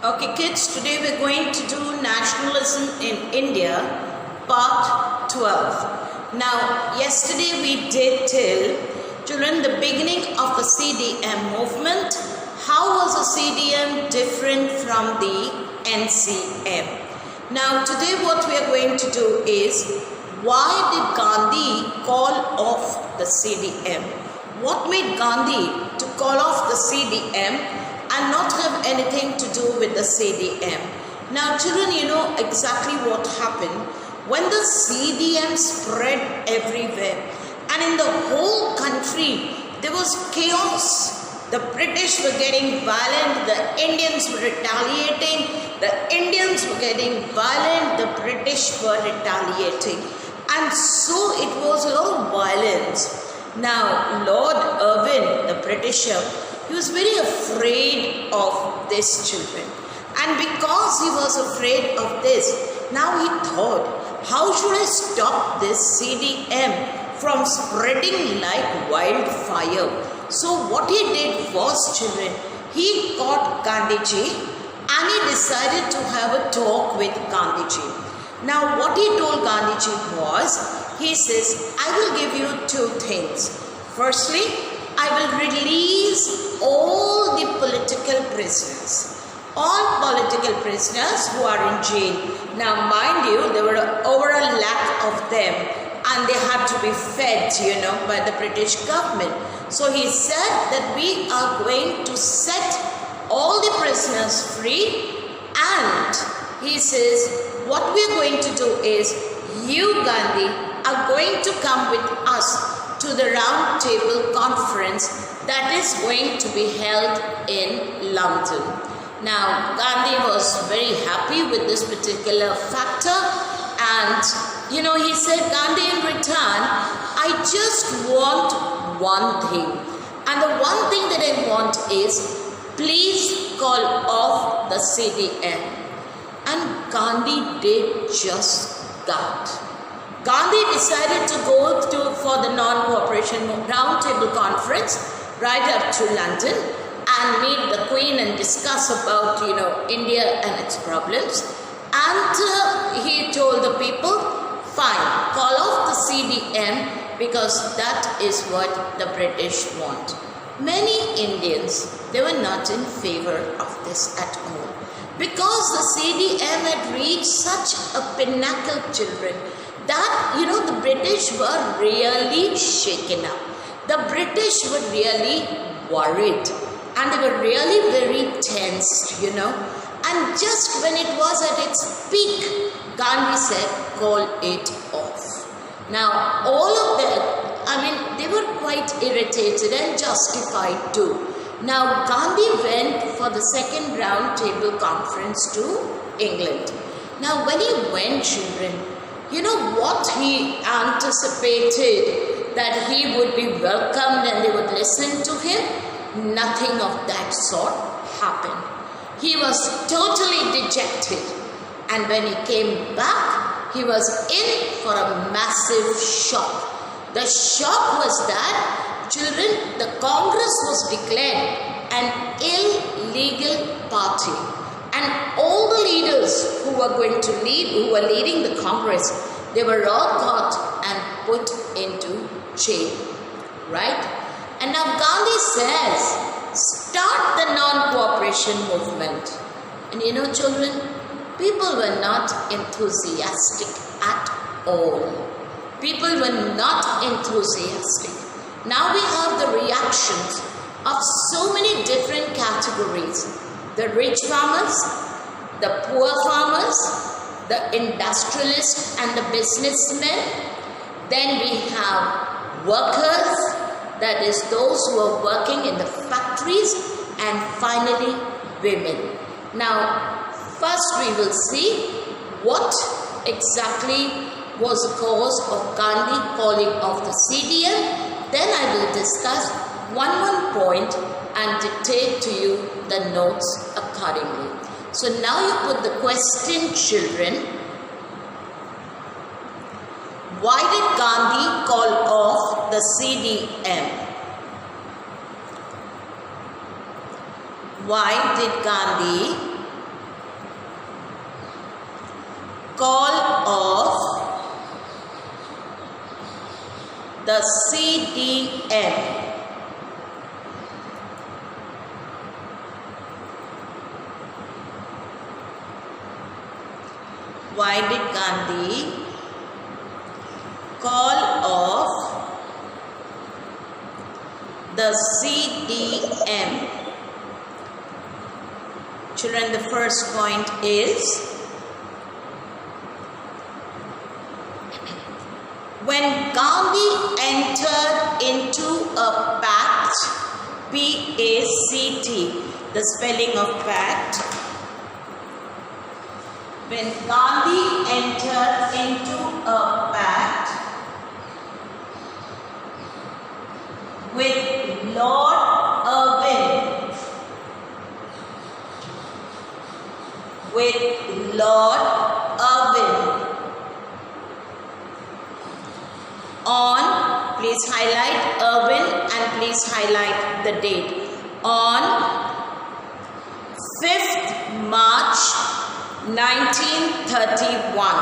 Okay kids, today we're going to do Nationalism in India, part 12. Now, yesterday we did till children the beginning of the CDM movement. How was the CDM different from the NCM? Now, today what we are going to do is, why did Gandhi call off the CDM? What made Gandhi to call off the CDM and not have anything to do with the CDM? Now children, you know exactly what happened when the CDM spread everywhere and in the whole country there was chaos. The British were getting violent, the Indians were retaliating, the Indians were getting violent, the British were retaliating, and so it was a lot of violence. Now Lord Irwin, the Britisher, he was very afraid of these children, and because he was afraid of this, now he thought, how should I stop this CDM from spreading like wildfire? So what he did was, children, he caught Gandhiji and he decided to have a talk with Gandhiji. Now what he told Gandhiji was, he says, I will give you two things. Firstly, I will release all the political prisoners. All political prisoners who are in jail. Now mind you, there were over 1 lakh of them and they had to be fed, by the British government. So he said that we are going to set all the prisoners free, and he says what we are going to do is, you Gandhi are going to come with us to the round table conference that is going to be held in London. Now Gandhi was very happy with this particular factor, and he said, Gandhi, in return I just want one thing, and the one thing that I want is, please call off the CDM. And Gandhi did just that. Gandhi decided to go for the non-cooperation roundtable conference right up to London and meet the Queen and discuss about India and its problems. And he told the people, fine, call off the CDM because that is what the British want. Many Indians, they were not in favor of this at all, because the CDM had reached such a pinnacle, children, that the British were really shaken up. The British were really worried and they were really very tensed, and just when it was at its peak, Gandhi said, call it off. Now all of them, they were quite irritated and justified too. Now Gandhi went for the second round table conference to England. Now when he went, children, you know what he anticipated, that he would be welcomed and they would listen to him? Nothing of that sort happened. He was totally dejected, and when he came back, he was in for a massive shock. The shock was that, children, the Congress was declared an illegal party, and all the leaders who were leading the Congress, they were all caught and put into jail, right? And now Gandhi says, start the non-cooperation movement. And children, people were not enthusiastic at all. People were not enthusiastic. Now we have the reactions of so many different categories. The rich farmers, the poor farmers, the industrialists and the businessmen. Then we have workers, that is those who are working in the factories, and finally women. Now first we will see what exactly was the cause of Gandhi calling off the CDM. Then I will discuss one point and dictate to you the notes accordingly. So now you put the question, children. Why did Gandhi call off the CDM? Why did Gandhi the CDM. Why did Gandhi call off the CDM? Children, the first point is, when Gandhi entered into a pact, P-A-C-T, the spelling of pact. When Gandhi entered into a pact with Lord Irwin, on, please highlight Irwin and please highlight the date, on 5th March 1931.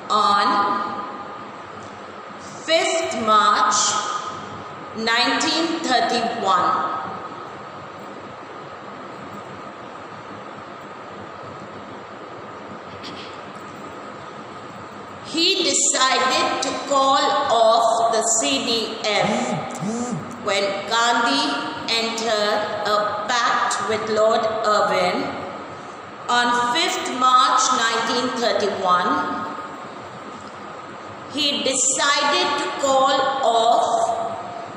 On 5th March 1931. He decided to call off the CDM when Gandhi entered a pact with Lord Irwin on 5th March 1931. He decided to call off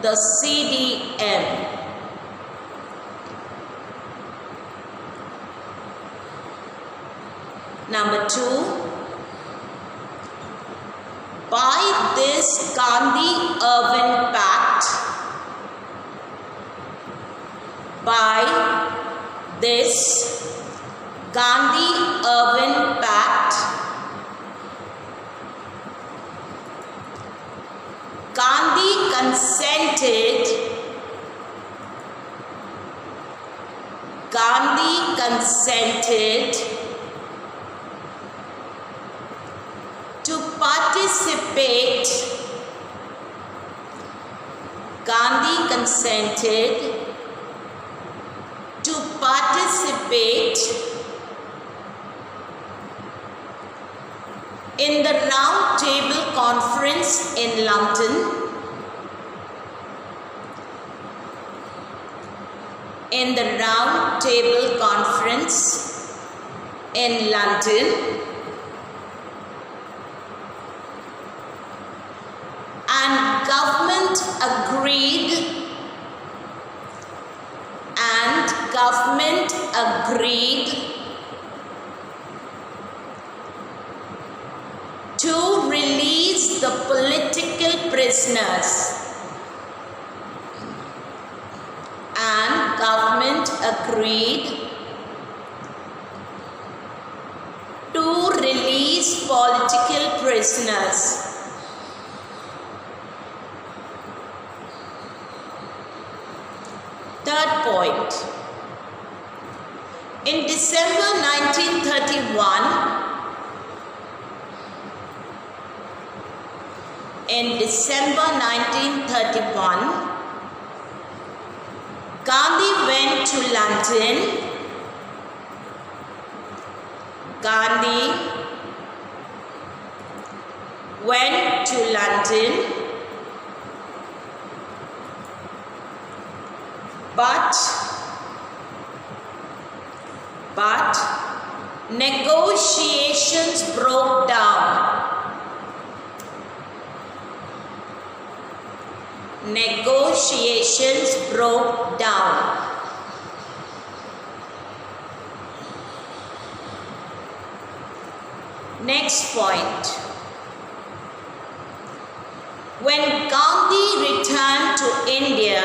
the CDM. Number 2. By this Gandhi-Irwin pact, Gandhi consented to participate. Gandhi consented to participate in the Round Table Conference in London. In the Round Table Conference in London, and government agreed to release the political prisoners, and government agreed to release political prisoners. Third point. In December 1931, Gandhi went to London. But negotiations broke down. Next point. When Gandhi returned to India,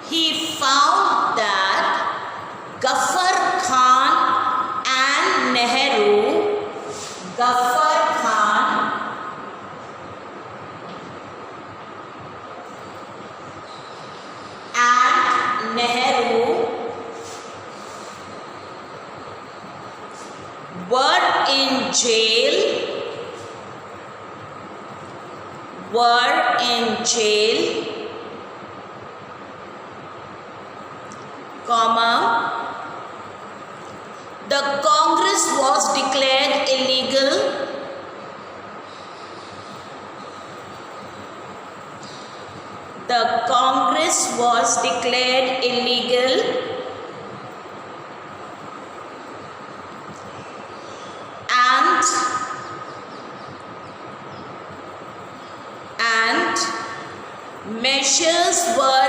he found that Ghaffar Khan and Nehru, jail, comma, the Congress was declared illegal, the Congress was declared illegal, and measures were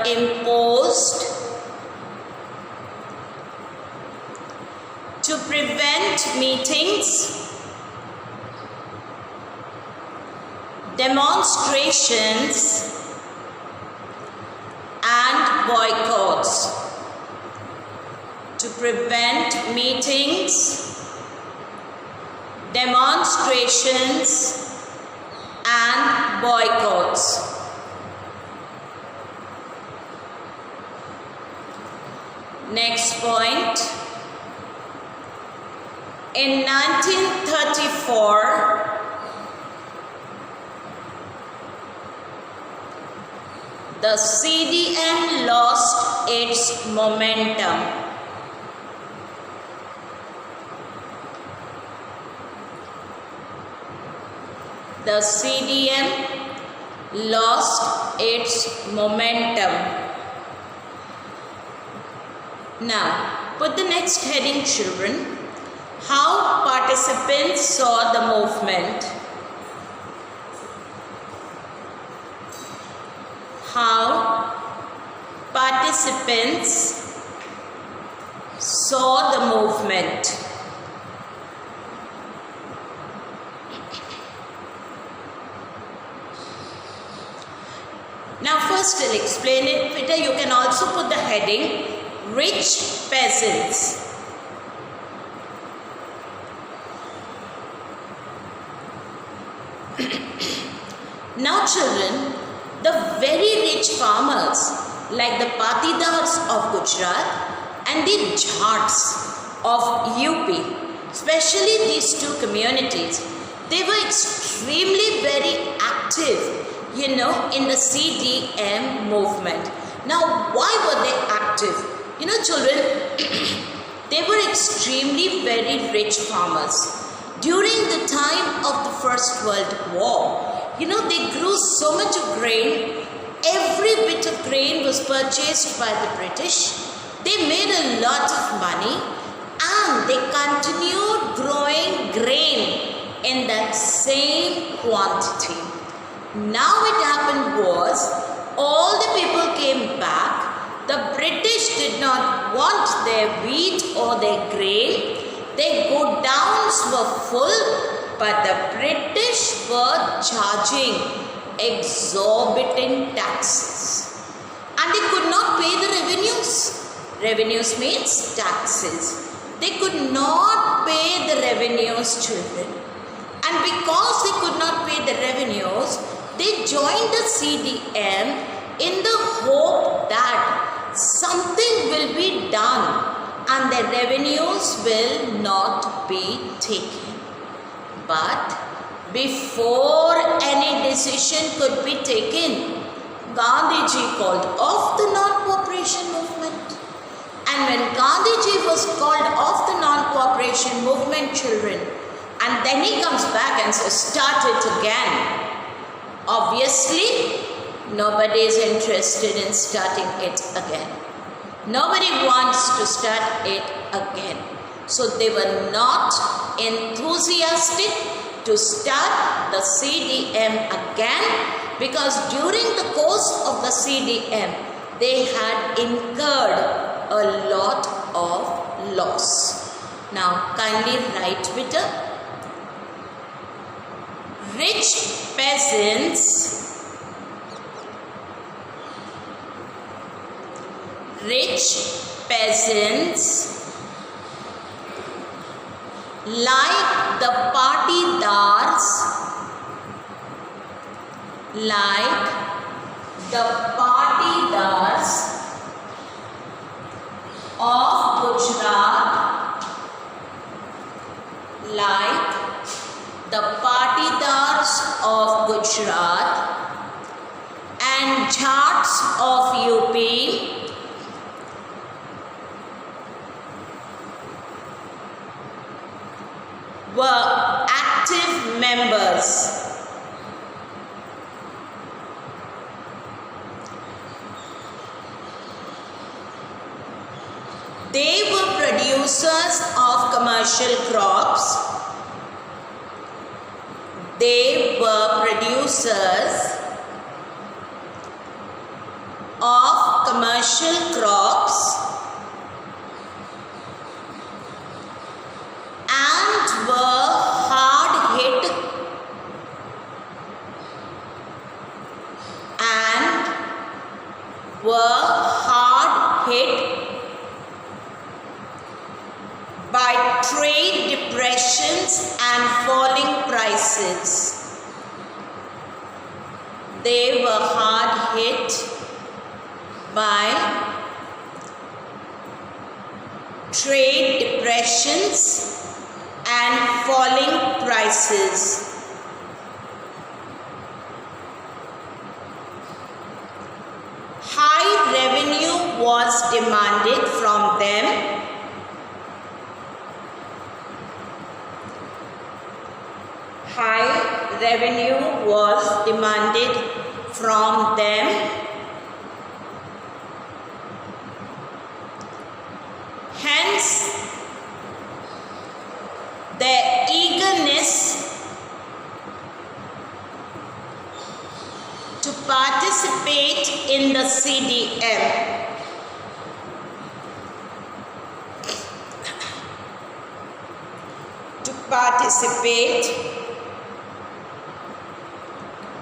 imposed, to prevent meetings, demonstrations and boycotts. To prevent meetings, demonstrations and boycotts. Next point. In 1934, the CDM lost its momentum. The CDM lost its momentum. Now, put the next heading, children. How participants saw the movement. How participants saw the movement. Now first I'll explain it. Peter, you can also put the heading Rich Peasants. Now children, the very rich farmers like the Patidars of Gujarat and the Jats of UP, especially these two communities, they were extremely very active, in the CDM movement. Now, why were they active? Children, they were extremely very rich farmers. During the time of the First World War, they grew so much of grain. Every bit of grain was purchased by the British. They made a lot of money and they continued growing grain in that same quantity. Now it happened was, all the people came back. The British did not want their wheat or their grain. Their godowns were full, but the British were charging exorbitant taxes. And they could not pay the revenues. Revenues means taxes. They could not pay the revenues, children. And because they could not pay the revenues, they joined the CDM in the hope that something will be done and the revenues will not be taken. But before any decision could be taken, Gandhiji called off the non-cooperation movement. And when Gandhiji was called off the non-cooperation movement, children, and then he comes back and says, start it again. Obviously, nobody is interested in starting it again. Nobody wants to start it again. So they were not enthusiastic to start the CDM again, because during the course of the CDM, they had incurred a lot of loss. Now, kindly write, Peter. Rich peasants like the Patidars of Gujarat, like the Patidars of Gujarat and Jats of UP, were active members. They were producers of commercial crops. They were producers of commercial crops and were hard hit by trade depressions and falling prices. They were hard hit by trade depressions and falling prices. High revenue was demanded from them. High revenue was demanded from them. Hence, their eagerness to participate in the CDM. To participate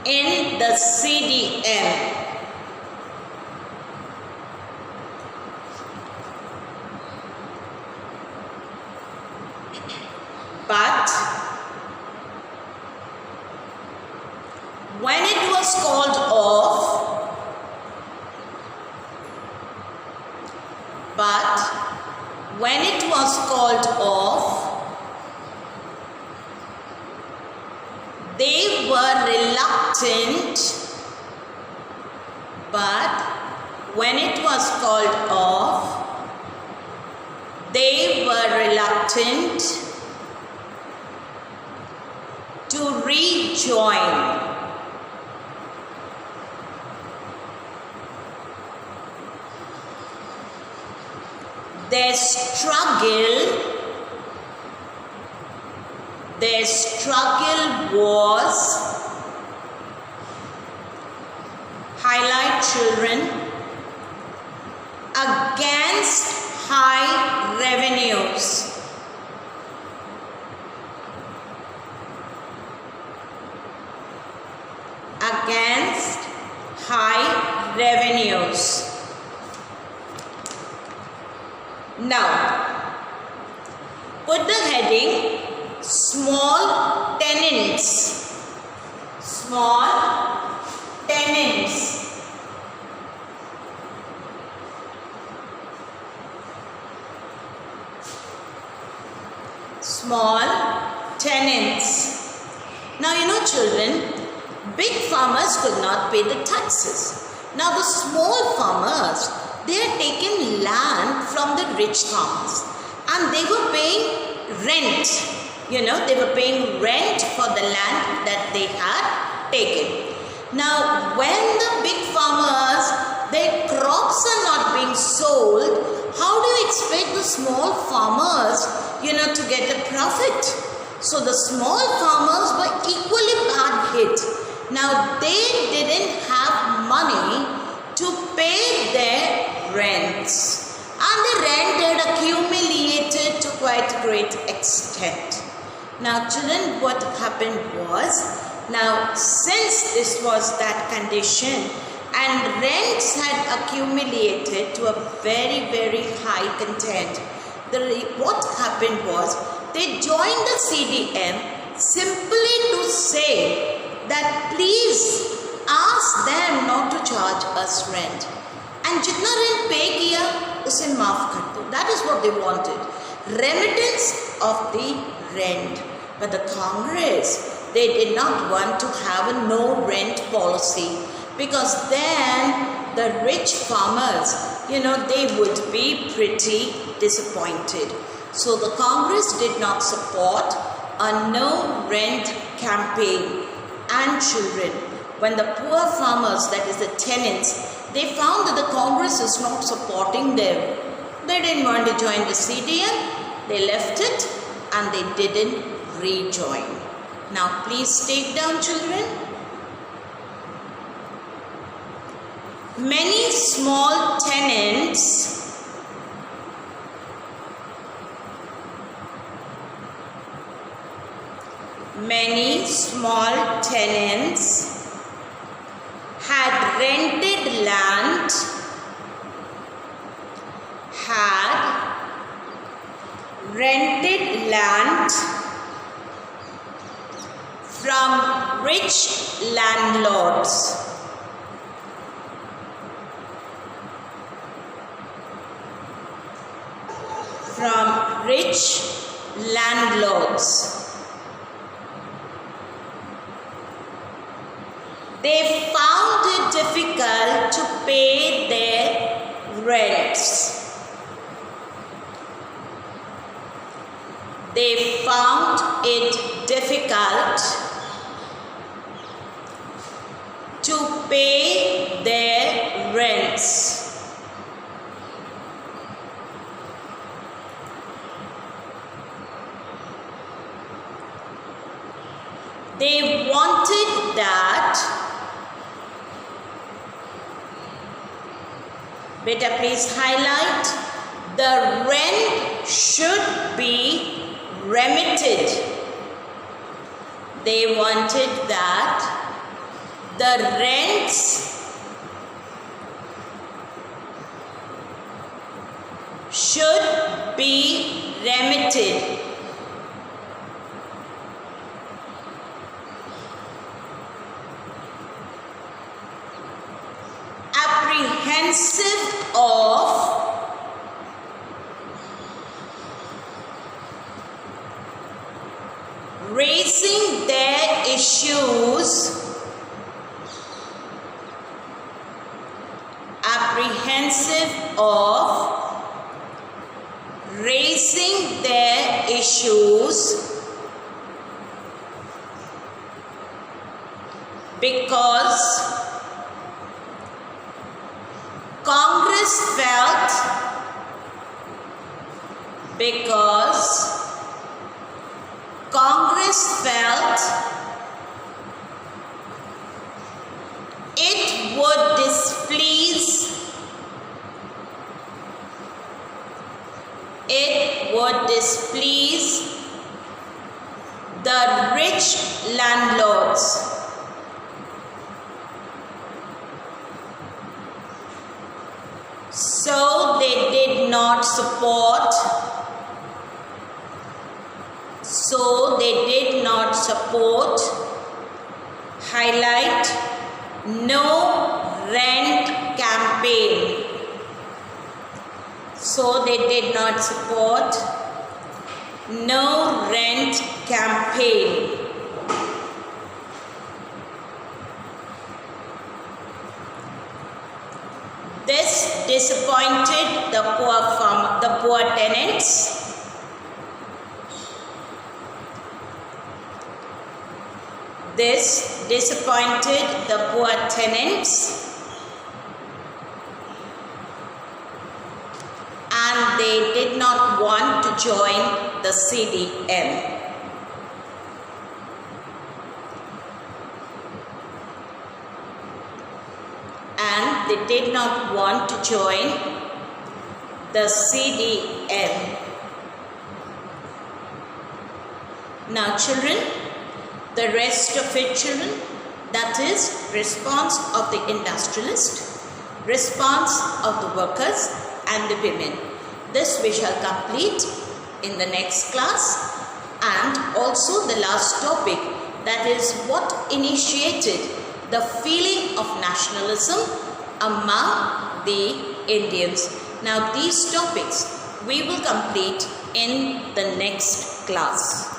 in the CDM. But when it was called off, they were reluctant. But when it was called off, they were reluctant to rejoin. Their struggle was, highlight children, against high revenues. Against high revenues. Now, put the heading small tenants. Small tenants. Small tenants. Now, you know, children, big farmers could not pay the taxes. Now, the small farmers, they had taken land from the rich farmers and they were paying rent. You know, they were paying rent for the land that they had taken. Now, when the big farmers, their crops are not being sold, how do you expect the small farmers, you know, to get a profit? So, the small farmers were equally bad hit. Now, they didn't have money to pay their rents. And the rent had accumulated to quite a great extent. Now, children, what happened was, now since this was that condition and rents had accumulated to a very, very high content, what happened was they joined the CDM simply to say that please ask them not to charge us rent. And jitna rent pay kiya, उसे माफ कर दो. That is what they wanted. Remittance of the rent. But the Congress, they did not want to have a no rent policy, because then the rich farmers, they would be pretty disappointed. So the Congress did not support a no rent campaign. And children, when the poor farmers, that is the tenants, they found that the Congress is not supporting them, they didn't want to join the CDM, they left it and they didn't rejoin. Now please take down, children. Many small tenants had rented land from rich landlords. They found it difficult to pay their rents. They found it difficult to pay their rents. They wanted that. Beta, please highlight. The rent should be remitted. They wanted that the rents should be remitted. Apprehensive of raising their issues, because Congress felt it would displease the rich landlords. So they did not support. Highlight no rent campaign. So they did not support no rent campaign. This disappointed the poor tenants. This disappointed the poor tenants, and they did not want to join the CDM. And they did not want to join the CDM. Now children, the rest of it, children, that is response of the industrialist, response of the workers and the women. This we shall complete in the next class, and also the last topic, that is what initiated the feeling of nationalism among the Indians. Now these topics we will complete in the next class.